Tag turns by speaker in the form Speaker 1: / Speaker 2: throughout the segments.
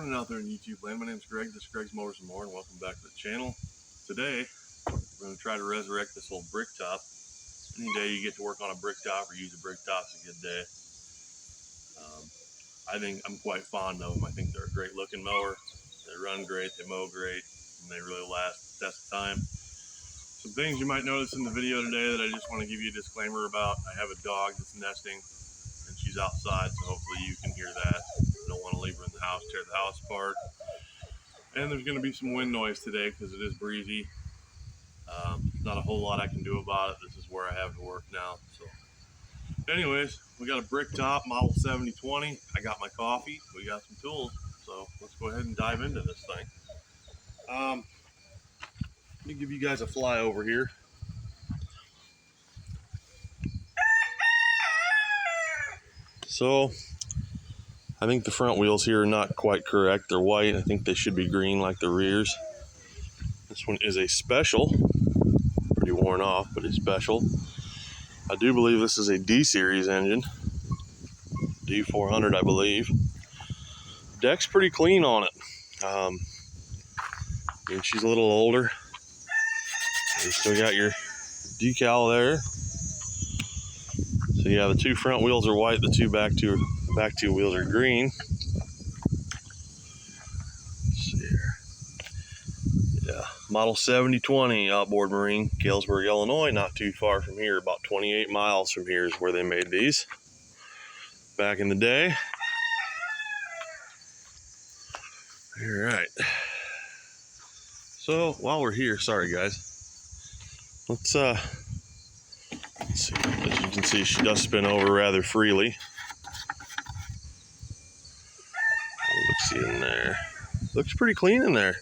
Speaker 1: morning out there in YouTube land. My name is Greg. This is Greg's Motors and More, and welcome back to the channel. Today, we're going to try to resurrect this old bricktop. Any day you get to work on a bricktop or use a bricktop is a good day. I think I'm quite fond of them. I think they're a great looking mower. They run great, they mow great, and they really last the test of time. Some things you might notice in the video today that I just want to give you a disclaimer about. I have a dog that's nesting, and she's outside, so hopefully you can hear that. I don't want to leave her in the house, tear the house apart. And there's going to be some wind noise today because it is breezy. Not a whole lot I can do about it. This is where I have to work now. So, anyways, we got a bricktop model 7020. I got my coffee. We got some tools. So let's go ahead and dive into this thing. Let me give you guys a flyover here. So I think the front wheels here are not quite correct. They're white. I think they should be green like the rears. This one is a special. Pretty worn off, but a special. I do believe this is a D series engine. D400, I believe. Deck's pretty clean on it. And she's a little older. You still got your decal there. So yeah, the two front wheels are white, the back two wheels are green. Let's see here. Yeah, model 7020 outboard marine, Galesburg, Illinois, not too far from here, about 28 miles from here is where they made these back in the day. All right. So while we're here, sorry let's see. As you can see, she does spin over rather freely. Let's see in there. Looks pretty clean in there.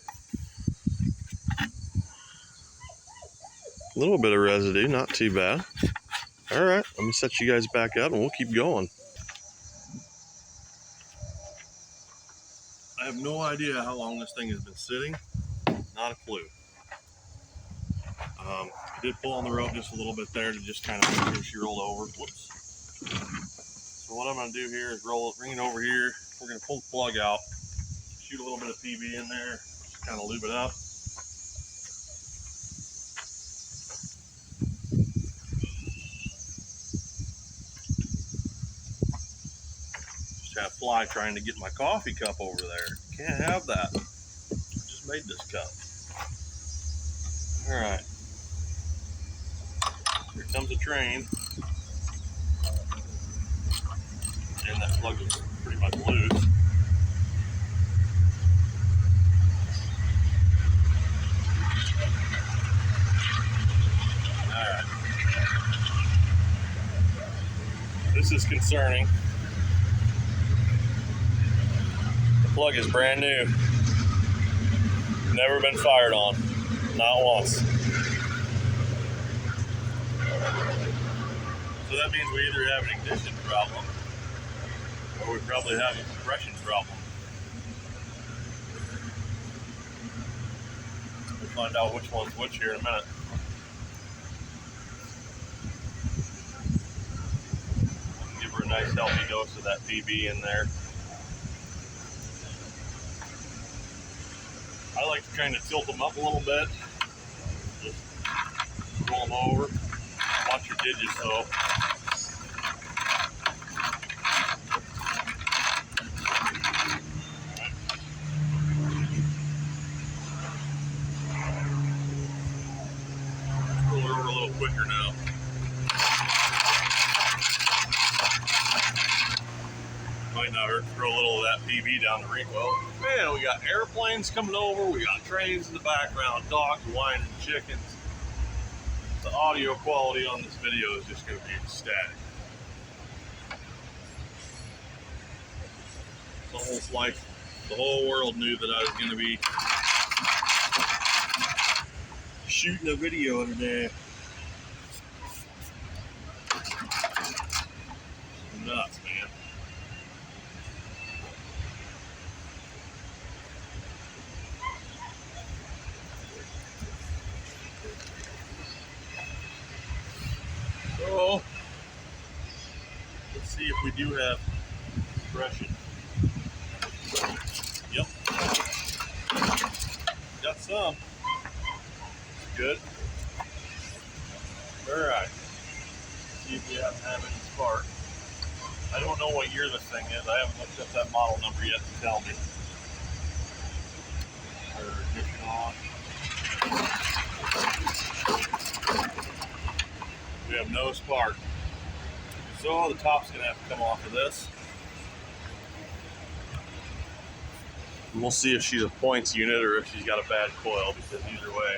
Speaker 1: A little bit of residue, not too bad. All right, let me set you guys back up and we'll keep going. I have no idea how long this thing has been sitting. Not a clue. I did pull on the rope just a little bit there to just kind of make sure she rolled over. Whoops. So what I'm going to do here is bring it over here. We're going to pull the plug out, shoot a little bit of PB in there, just kind of lube it up. Just had a fly trying to get my coffee cup over there. Can't have that. Just made this cup. All right. Here comes a train. And that plug is pretty much loose. Alright. This is concerning. The plug is brand new. Never been fired on. Not once. So that means we either have an ignition problem or we probably have a compression problem. We'll find out which one's which here in a minute. Give her a nice healthy dose of that PB in there. I like to kind of tilt them up a little bit. Just roll them over. Watch your digits though. Roll her over a little quicker now. Might not hurt to throw a little of that PB down the recoil. Man, we got airplanes coming over, we got trains in the background, dogs whining, chickens. The audio quality on this video is just going to be ecstatic. It's almost like the whole world knew that I was going to be shooting a video today. Nuts, man. So, let's see if we do have compression. Yep. some. Good. Alright. See if we haven't had any spark. I don't know what year this thing is. I haven't looked up that model number yet to tell me. Ignition on. We have no spark. So the top's going to have to come off of this. And we'll see if she's a points unit or if she's got a bad coil, because either way,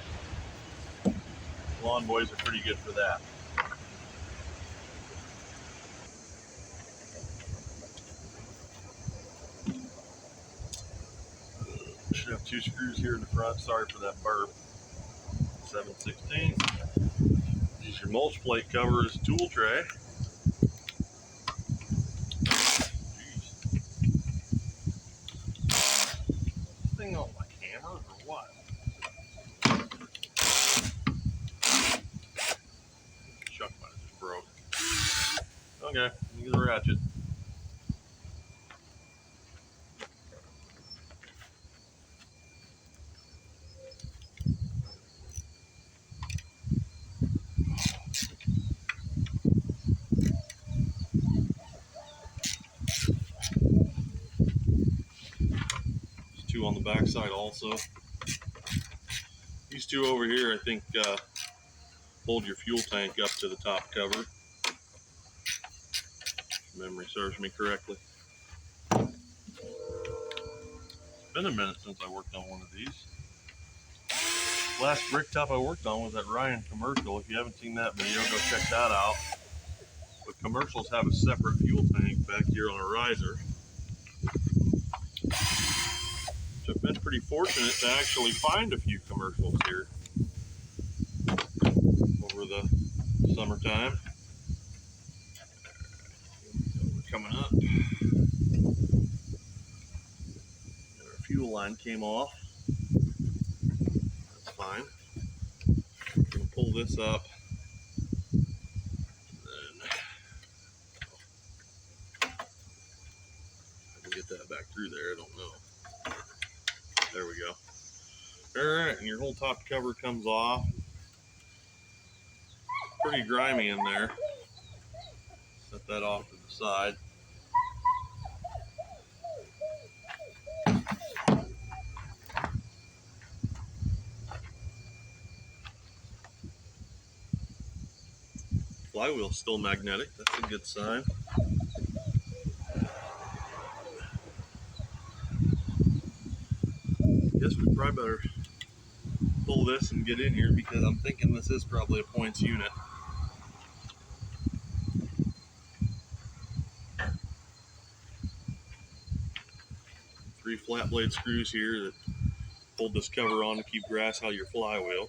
Speaker 1: lawn boys are pretty good for that. Should have 2 screws here in the front. Sorry for that burp. 7/16. Use your mulch plate cover as a tool tray. Thing on my camera or what? Chuck might have just broke. Okay, use the ratchet. There's 2 on the back side also. These 2 over here, I think, hold your fuel tank up to the top cover. If memory serves me correctly. It's been a minute since I worked on one of these. Last bricktop I worked on was that Ryan commercial. If you haven't seen that video, go check that out. But commercials have a separate fuel tank back here on a riser. So I've been pretty fortunate to actually find a few commercials here over the summertime. We're coming up. And our fuel line came off. That's fine. I'm going to pull this up. And then I can get that back through there. I don't know. There we go. Alright, and your whole top cover comes off. Pretty grimy in there. Set that off to the side. Flywheel's still magnetic. That's a good sign. Guess we probably better pull this and get in here, because I'm thinking this is probably a points unit. Three flat blade screws here that hold this cover on to keep grass out of your flywheel.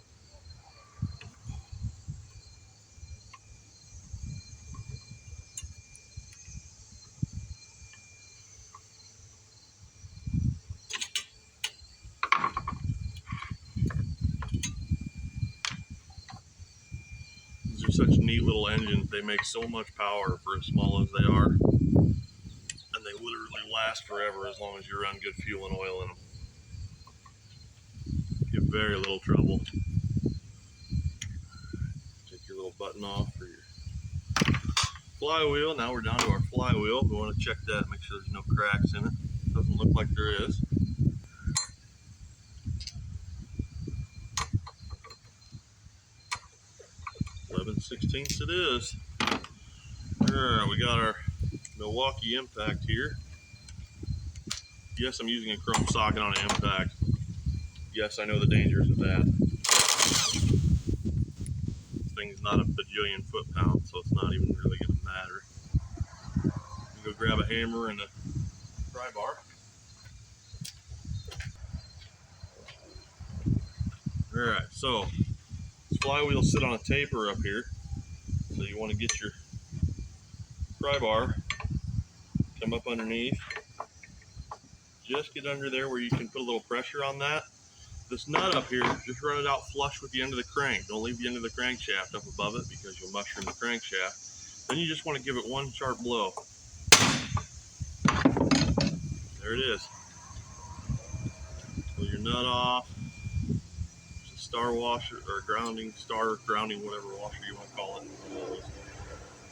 Speaker 1: These are such neat little engines. They make so much power for as small as they are. And they literally last forever as long as you run good fuel and oil in them. Give very little trouble. Take your little button off for your flywheel. Now we're down to our flywheel. We want to check that, make sure there's no cracks in it. Doesn't look like there is. .11/16 it is. Alright, we got our Milwaukee impact here. Yes, I'm using a chrome socket on an impact. Yes, I know the dangers of that. This thing's not a bajillion foot-pounds, so it's not even really going to matter. Go grab a hammer and a pry bar. Alright, so this flywheel sit on a taper up here. So you want to get your pry bar, come up underneath. Just get under there where you can put a little pressure on that. This nut up here, just run it out flush with the end of the crank. Don't leave the end of the crankshaft up above it, because you'll mushroom the crankshaft. Then you just want to give it one sharp blow. There it is. Pull your nut off. star washer or star grounding, whatever washer you want to call it.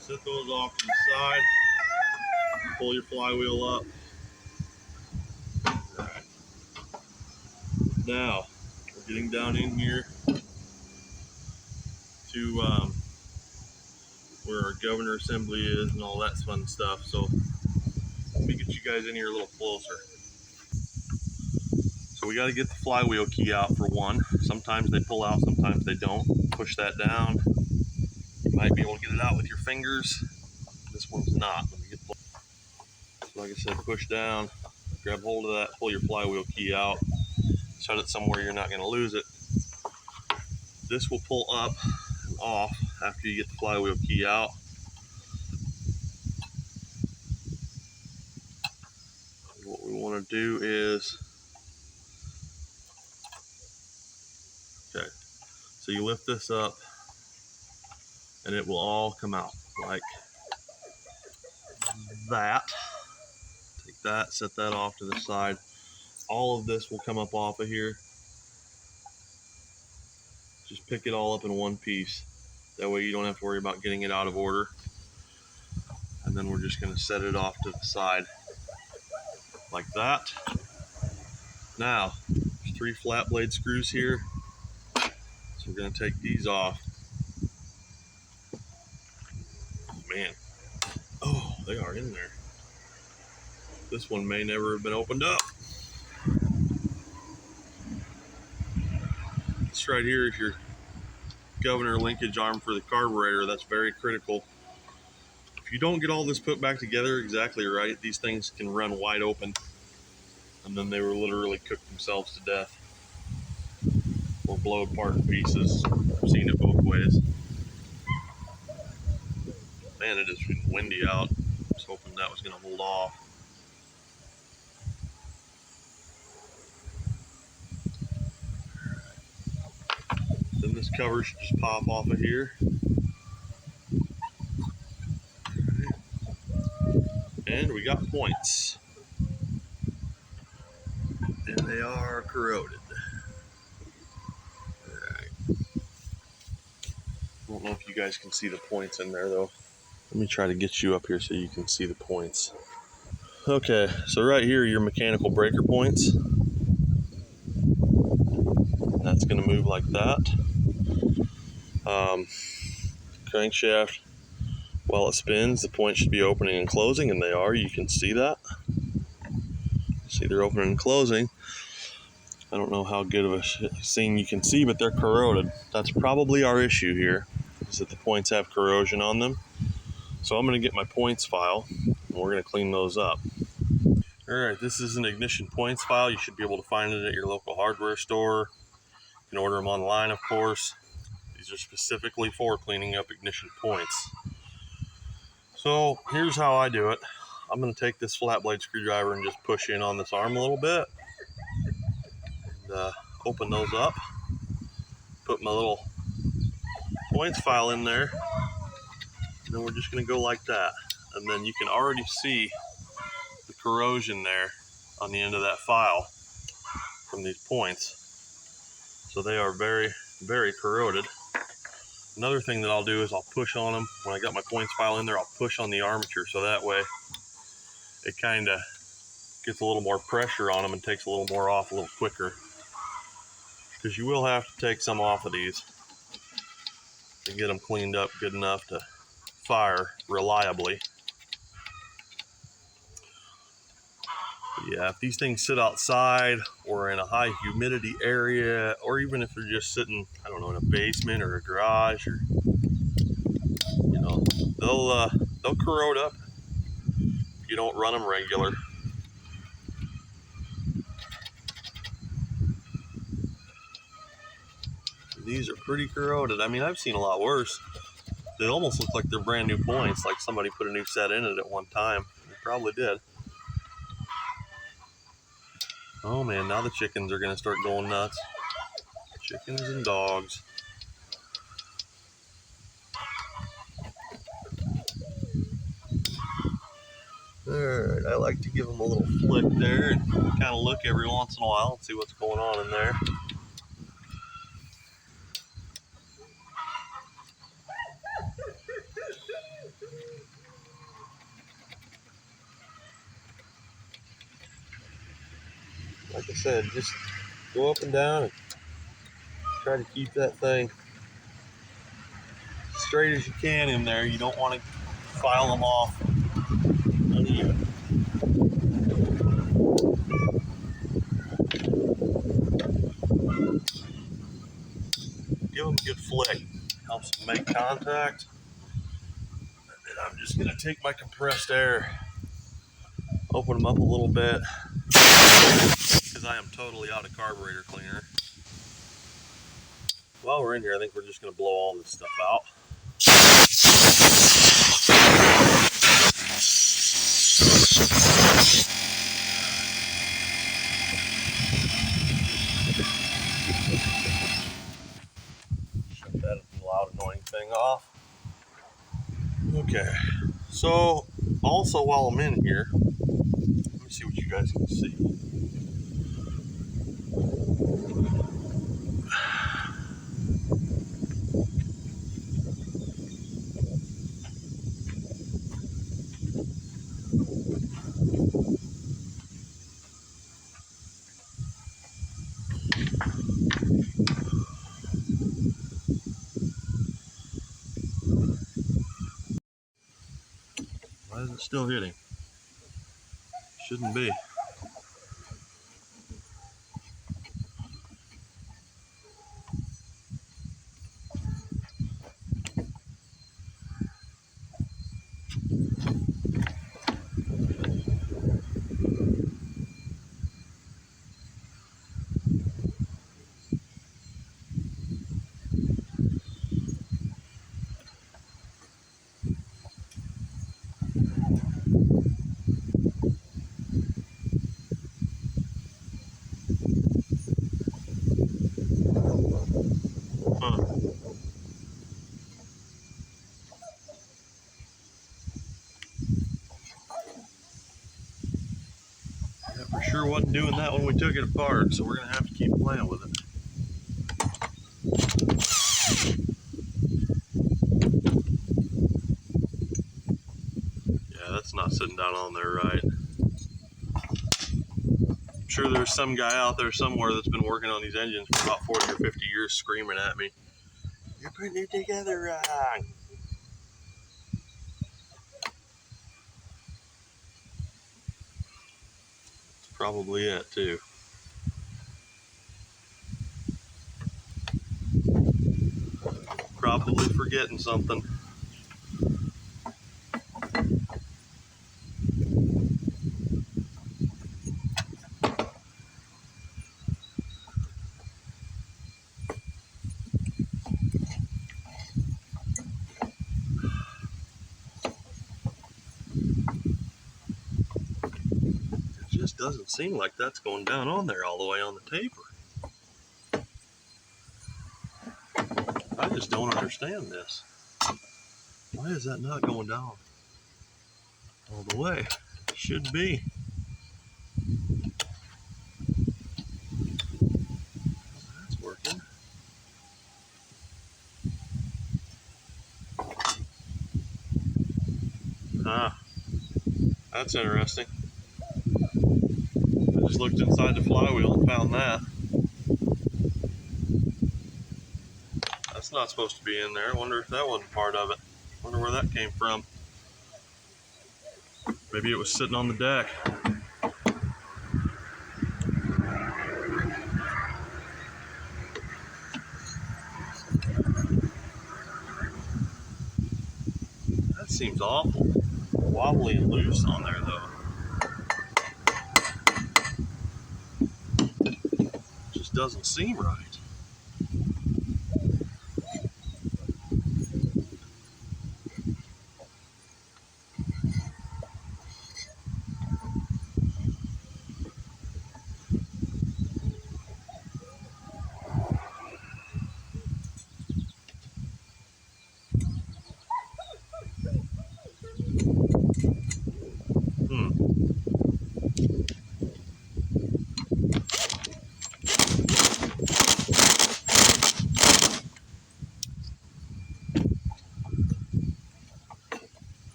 Speaker 1: Set those off to the side. Pull your flywheel up. All right. Now we're getting down in here to where our governor assembly is and all that fun stuff. So let me get you guys in here a little closer. So we got to get the flywheel key out for one. Sometimes they pull out, sometimes they don't. Push that down. You might be able to get it out with your fingers. This one's not. Let me get the, so like I said, push down, grab hold of that, pull your flywheel key out, set it somewhere you're not going to lose it. This will pull up and off after you get the flywheel key out. And what we want to do is, okay, so you lift this up and it will all come out like that. Take that, set that off to the side. All of this will come up off of here. Just pick it all up in one piece. That way you don't have to worry about getting it out of order. And then we're just going to set it off to the side like that. Now, there's 3 flat blade screws here. So we're going to take these off. Man, oh, they are in there. This one may never have been opened up. This right here is your governor linkage arm for the carburetor. That's very critical. If you don't get all this put back together exactly right, these things can run wide open. And then they will literally cook themselves to death or blow apart in pieces. I've seen it both ways. Man, it is windy out. I was hoping that was going to hold off. Then this cover should just pop off of here. And we got points. And they are corroded. Alright. I don't know if you guys can see the points in there though. Let me try to get you up here so you can see the points. Okay, so right here are your mechanical breaker points. That's going to move like that. Crankshaft, while it spins, the points should be opening and closing, and they are. You can see that. See, they're opening and closing. I don't know how good of a scene you can see, but they're corroded. That's probably our issue here, is that the points have corrosion on them. So I'm going to get my points file, and we're going to clean those up. Alright, this is an ignition points file. You should be able to find it at your local hardware store. You can order them online, of course. These are specifically for cleaning up ignition points. So here's how I do it. I'm going to take this flat blade screwdriver and just push in on this arm a little bit. And open those up. Put my little points file in there. And then we're just going to go like that. And then you can already see the corrosion there on the end of that file from these points. So they are very, very corroded. Another thing that I'll do is I'll push on them. When I got my points file in there, I'll push on the armature so that way it kind of gets a little more pressure on them and takes a little more off a little quicker. Because you will have to take some off of these to get them cleaned up good enough to fire reliably. But yeah, if these things sit outside or in a high humidity area, or even if they're just sitting, I don't know, in a basement or a garage, or you know, they'll corrode up if you don't run them regular. These are pretty corroded. I mean, I've seen a lot worse. They almost look like they're brand new points, like somebody put a new set in it at one time. They probably did. Oh man, now the chickens are gonna start going nuts. Chickens and dogs. Alright, I like to give them a little flick there and kind of look every once in a while and see what's going on in there.
Speaker 2: like I said, just go up and down and try to keep that thing straight as you can in there. You don't want to file them off uneven. Give them a good flick. Helps them make contact. And I'm just going to take my compressed air, open them up a little bit, because I am totally out of carburetor cleaner. While we're in here, I think we're just going to blow all this stuff out. Shut that loud annoying thing off. Okay, so also while I'm in here, let me see what you guys can see. Why is it still hitting? Shouldn't be. Huh. Yeah, for sure wasn't doing that when we took it apart, so we're going to have to keep playing with it. Yeah, that's not sitting down on there right. I'm sure there's some guy out there somewhere that's been working on these engines for about 40 or 50 years screaming at me, "You're putting it together wrong." That's probably it too. Probably forgetting something. It just doesn't seem like that's going down on there all the way on the taper. I just don't understand this. Why is that not going down all the way? It should be. That's working. Ah, that's interesting. I just looked inside the flywheel and found that. That's not supposed to be in there. I wonder if that wasn't part of it. I wonder where that came from. Maybe it was sitting on the deck. That seems awful. Wobbly and loose on there though. Just doesn't seem right.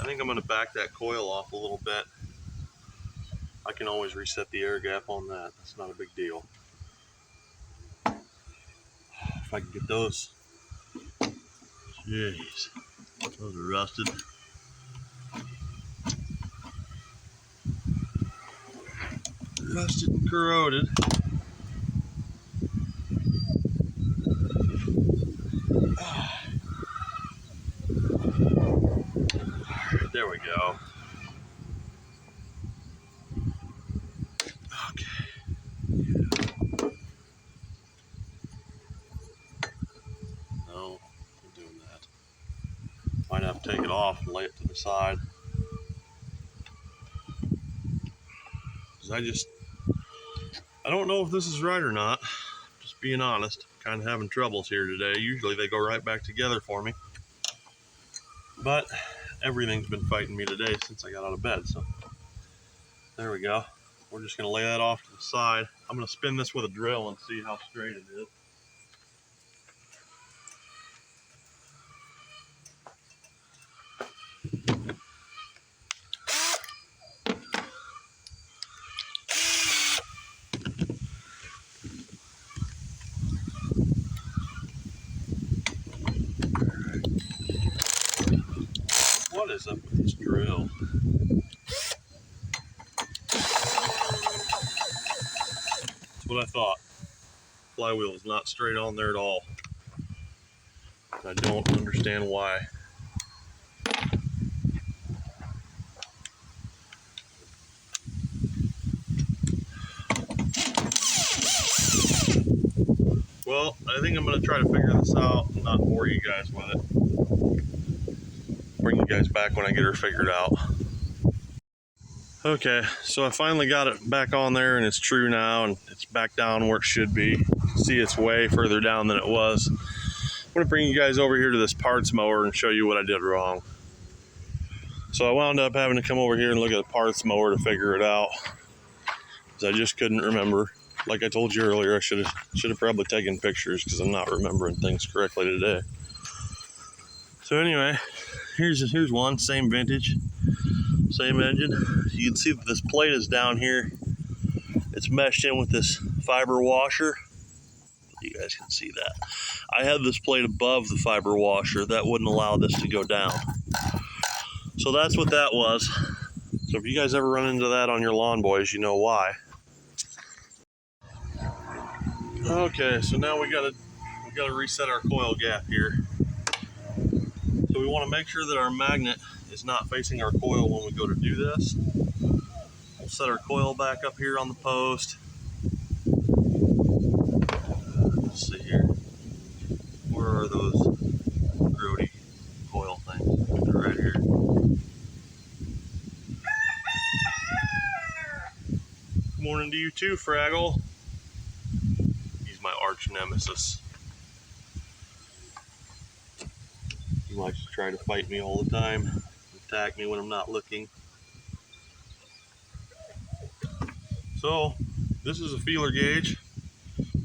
Speaker 2: think I'm going to back that coil off a little bit. I can always reset the air gap on that. That's not a big deal. If I can get those. Jeez, those are rusted. Rusted and corroded. There we go. Okay. No, I'm doing that. Might have to take it off and lay it to the side. Because I don't know if this is right or not. Just being honest, kind of having troubles here today. Usually they go right back together for me. But everything's been fighting me today since I got out of bed. So there we go. We're just gonna lay that off to the side. I'm gonna spin this with a drill and see how straight it is. What is up with this drill? That's what I thought. Flywheel is not straight on there at all. I don't understand why. Well, I think I'm going to try to figure this out and not bore you guys with it. Bring you guys back when I get her figured out. Okay, so I finally got it back on there and it's true now and it's back down where it should be. You can see it's way further down than it was. I'm going to bring you guys over here to this parts mower and show you what I did wrong. So I wound up having to come over here and look at the parts mower to figure it out, because I just couldn't remember. Like I told you earlier, I should have probably taken pictures because I'm not remembering things correctly today. So anyway, here's one, same vintage, same engine. You can see that this plate is down here. It's meshed in with this fiber washer. You guys can see that. I had this plate above the fiber washer. That wouldn't allow this to go down. So that's what that was. So if you guys ever run into that on your lawn boys, you know why. Okay, so now we gotta reset our coil gap here. So we want to make sure that our magnet is not facing our coil when we go to do this. We'll set our coil back up here on the post. Let's see here. Where are those grody coil things? They're right here. Good morning to you too, Fraggle. He's my arch nemesis. He likes to try to fight me all the time, attack me when I'm not looking. So, this is a feeler gauge.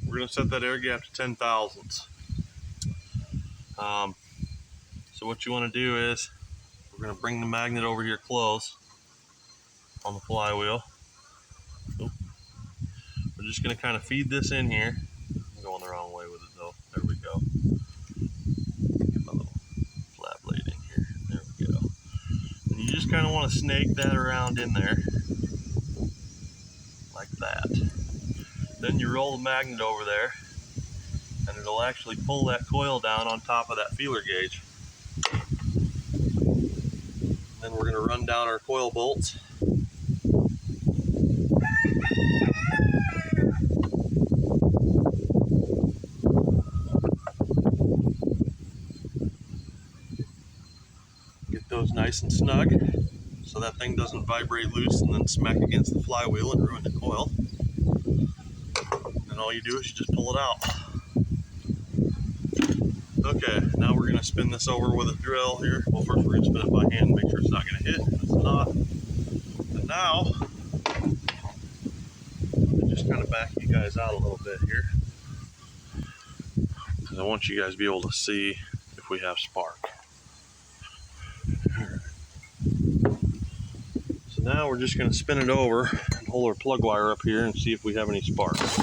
Speaker 2: We're going to set that air gap to 10 thousandths. So what you want to do is, we're going to bring the magnet over here close on the flywheel. We're just going to kind of feed this in here. I'm going the wrong way with it though. There we go. Get my little flat blade in here. There we go. And you just kind of want to snake that around in there. Like that. Then you roll the magnet over there and it'll actually pull that coil down on top of that feeler gauge. Then we're going to run down our coil bolts. Get those nice and snug so that thing doesn't vibrate loose and then smack against the flywheel and ruin the coil. And all you do is you just pull it out. Okay, now we're going to spin this over with a drill here. Well, first we're going to spin it by hand and make sure it's not going to hit. It's not. And now, let me just kind of back you guys out a little bit here, because I want you guys to be able to see if we have spark. Now we're just going to spin it over and hold our plug wire up here and see if we have any spark. This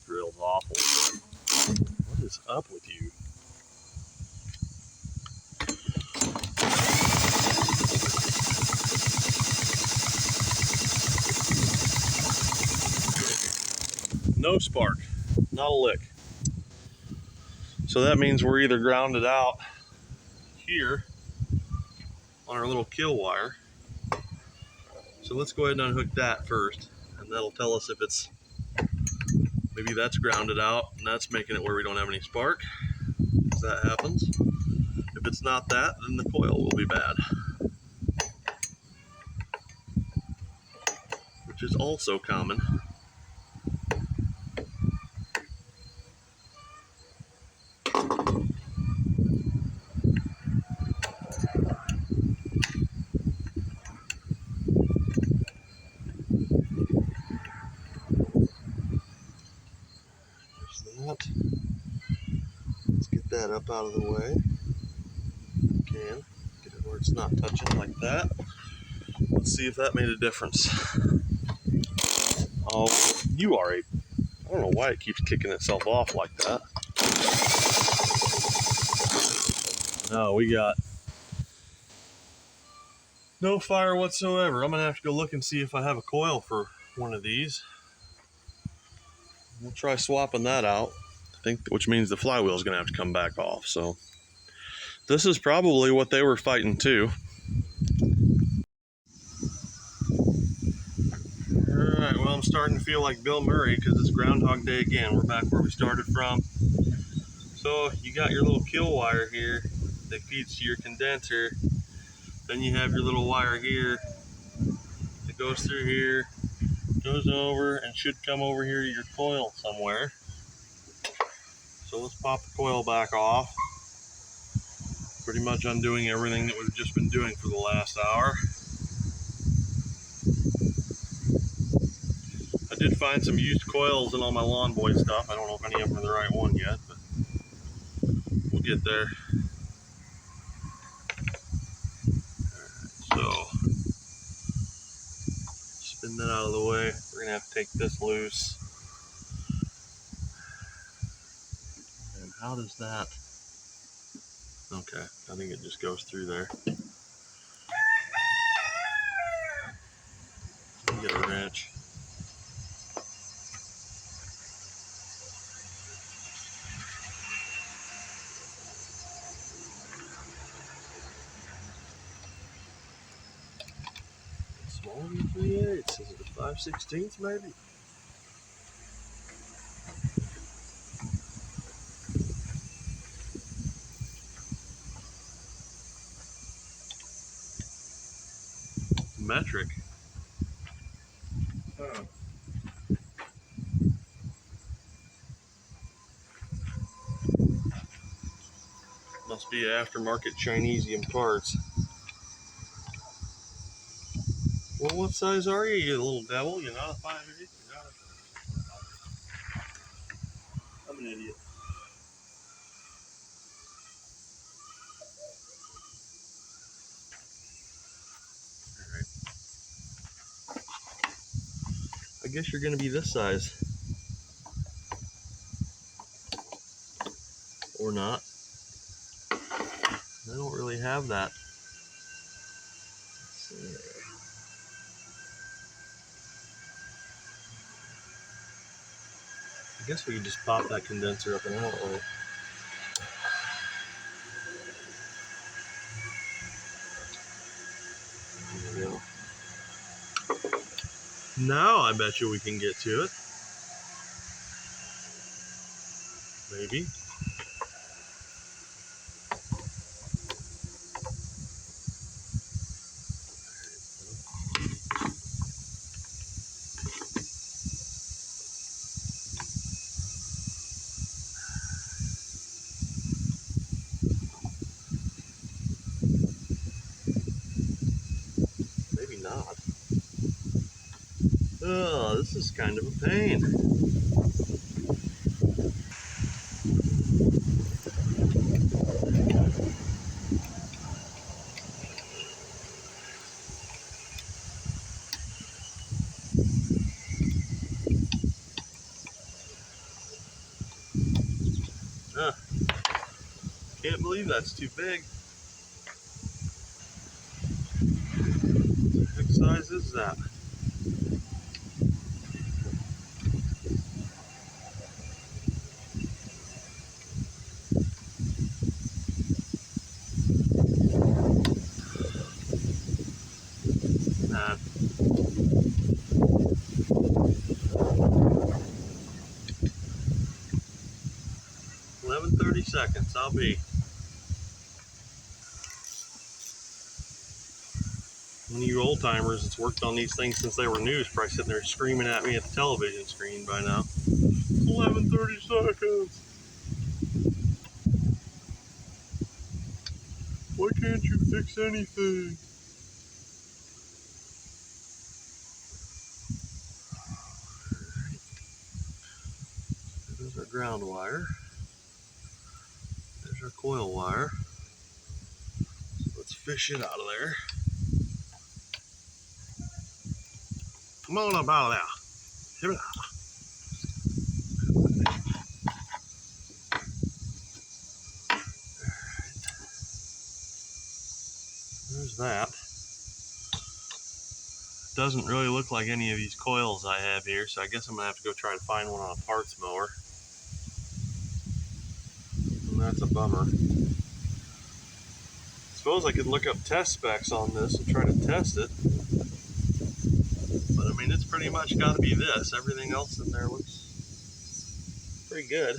Speaker 2: drill's awful. What is up with you? No spark, not a lick. So that means we're either grounded out here on our little kill wire. So let's go ahead and unhook that first, and that'll tell us if it's, maybe that's grounded out and that's making it where we don't have any spark, as that happens. If it's not that, then the coil will be bad, which is also common. That. Let's get that up out of the way. Can get it where it's not touching like that. Let's see if that made a difference. Oh, you are a... I don't know why it keeps kicking itself off like that. No, we got no fire whatsoever. I'm gonna have to go look and see if I have a coil for one of these. We'll try swapping that out, I think, which means the flywheel is going to have to come back off. So this is probably what they were fighting too. Alright, well, I'm starting to feel like Bill Murray because it's Groundhog Day again. We're back where we started from. So you got your little kill wire here that feeds to your condenser. Then you have your little wire here that goes through here, goes over, and should come over here to your coil somewhere. So let's pop the coil back off. Pretty much undoing everything that we've just been doing for the last hour. I did find some used coils in all my Lawn Boy stuff. I don't know if any of them are the right one yet, but we'll get there. Alright, so spin that out of the way. We're gonna have to take this loose. And how does that? Okay, I think it just goes through there. Get a wrench. Smaller than 3/8. Is it a 5/16 maybe? Metric. Huh. Must be aftermarket Chinesium parts. Well, what size are you, you little devil? You're not a 5/8? You're not a... I'm an idiot. Alright. I guess you're gonna be this size. Or not. I don't really have that. Let's see. I guess we could just pop that condenser up and out. There we go. Now I bet you we can get to it. Maybe. Maybe not. Oh, this is kind of a pain. can't believe that's too big. What the heck size is that? Nah. 11:30 seconds, I'll be. One of you old timers that's worked on these things since they were new is probably sitting there screaming at me at the television screen by now. 11:30 seconds. Why can't you fix anything? There's our ground wire. There's our coil wire. So let's fish it out of there. Come on up out of there. Here we are. There's that. Doesn't really look like any of these coils I have here, so I guess I'm gonna have to go try to find one on a parts mower. And that's a bummer. Suppose I could look up test specs on this and try to test it. But I mean, it's pretty much got to be this. Everything else in there looks pretty good.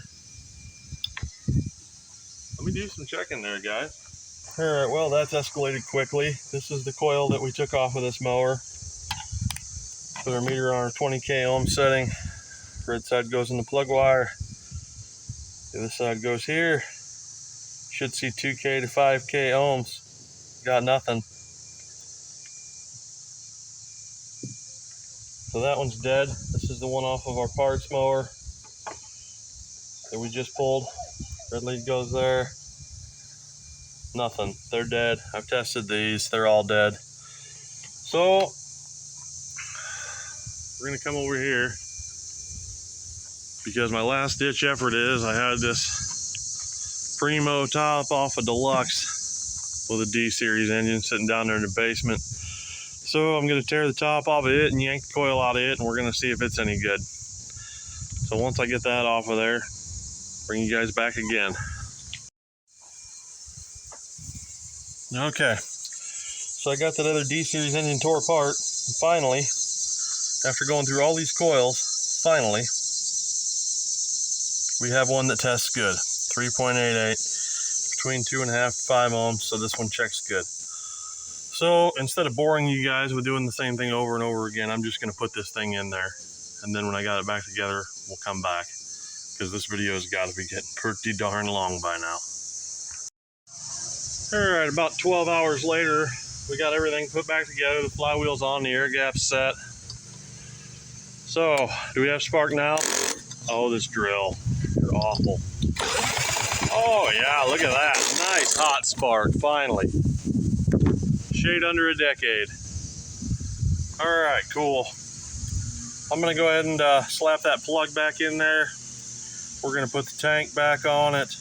Speaker 2: Let me do some checking there, guys. All right, well, that's escalated quickly. This is the coil that we took off of this mower. Put our meter on our 20K ohm setting. Red side goes in the plug wire. The other side goes here. Should see 2K to 5K ohms. Got nothing. So that one's dead. This is the one off of our parts mower that we just pulled. Red lead goes there. Nothing. They're dead. I've tested these. They're all dead. So we're gonna come over here because my last ditch effort is I had this Primo top off a Deluxe with a D series engine sitting down there in the basement. So I'm gonna tear the top off of it and yank the coil out of it, and we're gonna see if it's any good. So once I get that off of there, bring you guys back again. Okay, so I got that other D series engine tore apart, and finally, after going through all these coils, finally, we have one that tests good. 3.88, between 2.5 to 5 ohms, so this one checks good. So instead of boring you guys with doing the same thing over and over again, I'm just gonna put this thing in there, and then when I got it back together, we'll come back, because this video has got to be getting pretty darn long by now. All right, about 12 hours later, we got everything put back together. The flywheel's on, the air gap's set. So, do we have spark now? Oh, this drill, you're awful. Oh yeah, look at that, nice hot spark, finally. Shade under a decade. All right, cool. I'm gonna go ahead and slap that plug back in there. We're gonna put the tank back on it,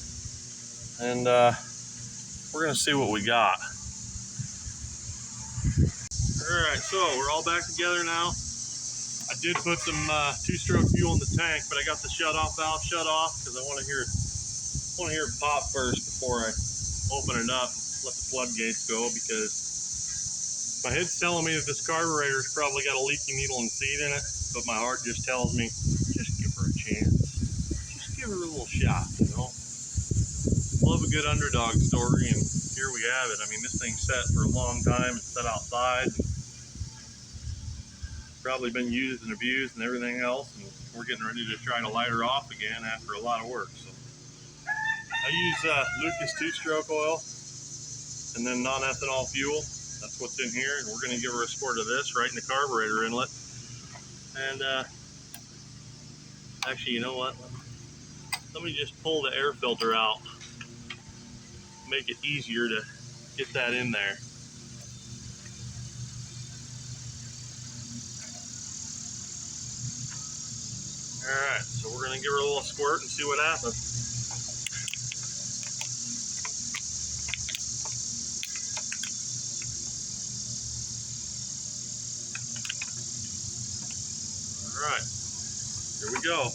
Speaker 2: and we're gonna see what we got. All right, so we're all back together now. I did put some two-stroke fuel in the tank, but I got the shut-off valve shut off because I want to hear it pop first before I open it up and let the floodgates go, because my head's telling me that this carburetor's probably got a leaky needle and seat in it, but my heart just tells me, just give her a chance. Just give her a little shot, you know? Love a good underdog story, and here we have it. I mean, this thing's set for a long time. It's set outside. Probably been used and abused and everything else, and we're getting ready to try to light her off again after a lot of work. So I use Lucas two-stroke oil and then non-ethanol fuel. That's what's in here, and we're going to give her a squirt of this right in the carburetor inlet. And actually, you know what? Let me just pull the air filter out, make it easier to get that in there. All right, so we're gonna give her a little squirt and see what happens.
Speaker 1: go.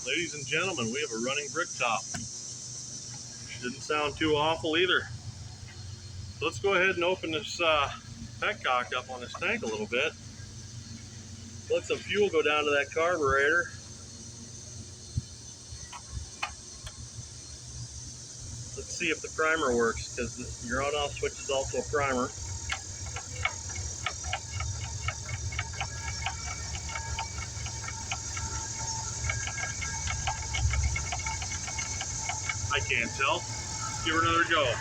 Speaker 1: Ladies and gentlemen, we have a running bricktop. Didn't sound too awful either. So let's go ahead and open this petcock up on this tank a little bit. Let some fuel go down to that carburetor. Let's see if the primer works, because your on-off switch is also a primer. I can't tell. Give her another go.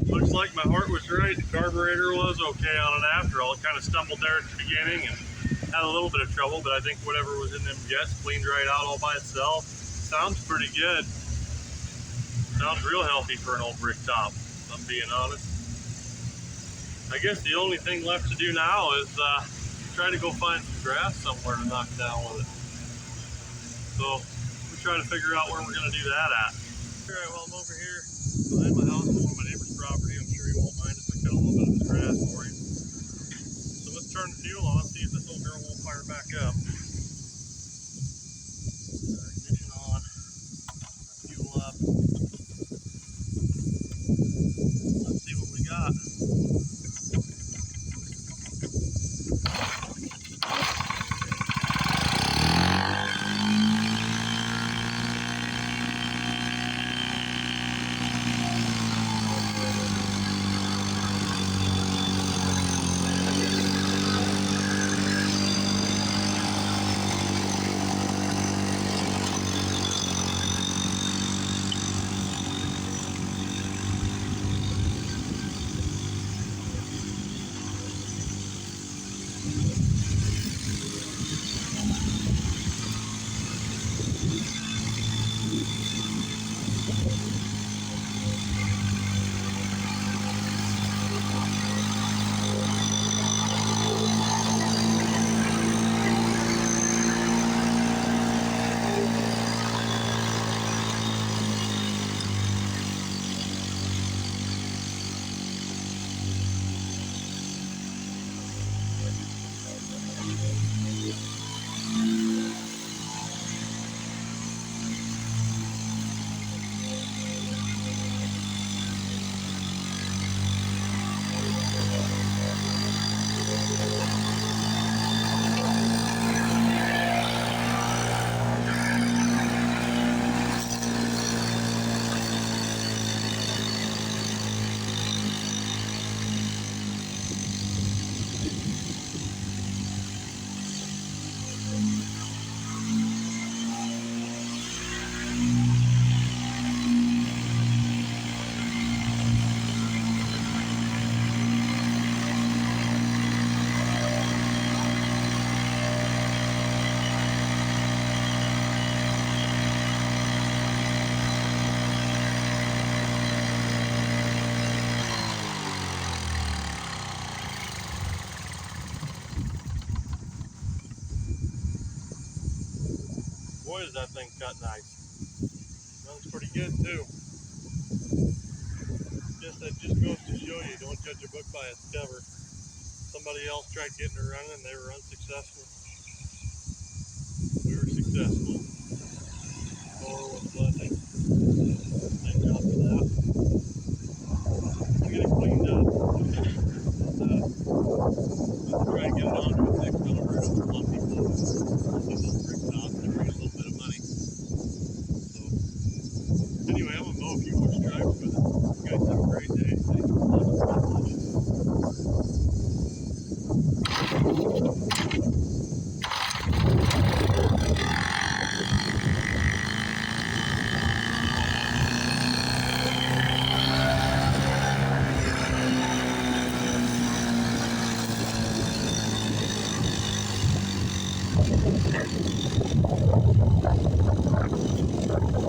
Speaker 1: Looks like my heart was right. The carburetor was okay on it after all. It kind of stumbled there at the beginning and had a little bit of trouble, but I think whatever was in them jets cleaned right out all by itself. Sounds pretty good. Sounds real healthy for an old bricktop, if I'm being honest. I guess the only thing left to do now is try to go find some grass somewhere to knock down with it. So we're trying to figure out where we're going to do that at. Alright, well, I'm over here behind my house on one of my neighbor's property. I'm sure he won't mind if I cut a little bit of his grass for him. So let's turn the fuel on, see if this old girl won't fire back up. Ignition on, fuel up. Let's see what we got. Boy, does that thing cut nice. Runs pretty good too. Guess that just goes to show you, don't judge a book by its cover. Somebody else tried getting her running and they were unsuccessful. We were successful. Oh, what a blessing. Thank God for that. I'll get it cleaned up. Let's try and get it onto a thick color. A lot of people see those bricktops, they bring a little bit of money. So, anyway, I'm gonna mow a few more stripes with it. You guys have a great day. Thanks for watching. God bless you.